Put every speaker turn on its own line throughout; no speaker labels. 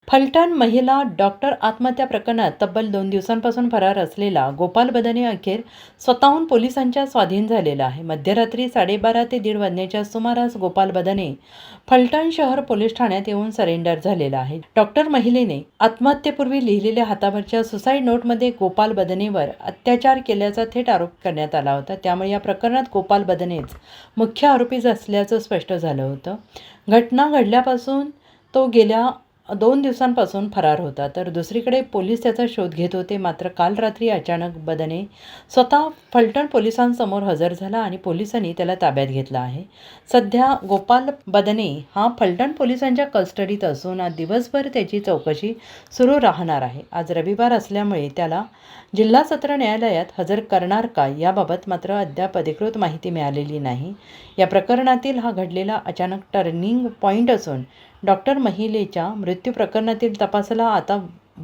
फलटण महिला डॉक्टर आत्महत्या प्रकरणात तब्बल 2 दिवसांपासून फरार असलेला गोपाल बदने अखेर स्वतःहून पोलिसांच्या स्वाधीन झालेला आहे. मध्यरात्री 12:30 ते 1:30 वाजण्याच्या सुमारास गोपाल बदने फलटण शहर पोलीस ठाण्यात येऊन सरेंडर झालेला आहे. डॉक्टर महिलेने आत्महत्येपूर्वी लिहिलेल्या हातावरच्या सुसाईड नोटमध्ये गोपाल बदनेवर अत्याचार केल्याचा थेट आरोप करण्यात आला होता. त्यामुळे या प्रकरणात गोपाल बदनेच मुख्य आरोपी असल्याचं स्पष्ट झालं होतं. घटना घडल्यापासून तो गेल्या 2 दिवसांपासून फरार होता, तर दुसरीकडे पोलीस त्याचा शोध घेत होते. मात्र काल रात्री अचानक बदने स्वतः फलटण पोलिसांसमोर हजर झाला आणि पोलिसांनी त्याला ताब्यात घेतला आहे. सध्या गोपाल बदने हा फलटण पोलिसांच्या कस्टडीत असून आज दिवसभर त्याची चौकशी सुरू राहणार आहे. आज रविवार असल्यामुळे त्याला जिल्हा सत्र न्यायालयात हजर करणार का याबाबत मात्र अद्याप अधिकृत माहिती मिळालेली नाही. या प्रकरणातील हा घडलेला अचानक टर्निंग पॉईंट असून डॉक्टर महिलेच्या मृत्यू प्रकरणातील तपासाला आता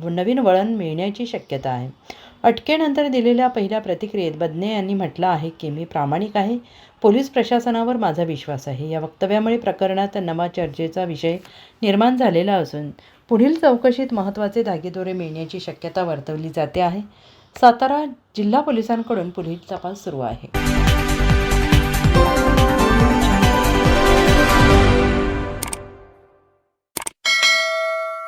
नवीन वळण मिळण्याची शक्यता आहे. अटकेनंतर दिलेल्या पहिल्या प्रतिक्रियेत बदने यांनी म्हटलं आहे की मी प्रामाणिक आहे. पोलीस प्रशासनावर माझा विश्वास आहे. या वक्तव्यामुळे प्रकरणात नवा चर्चेचा विषय निर्माण झालेला असून पुढील चौकशीत महत्त्वाचे धागेदोरे मिळण्याची शक्यता वर्तवली जाते आहे. सातारा जिल्हा पोलिसांकडून पुढील तपास सुरू आहे.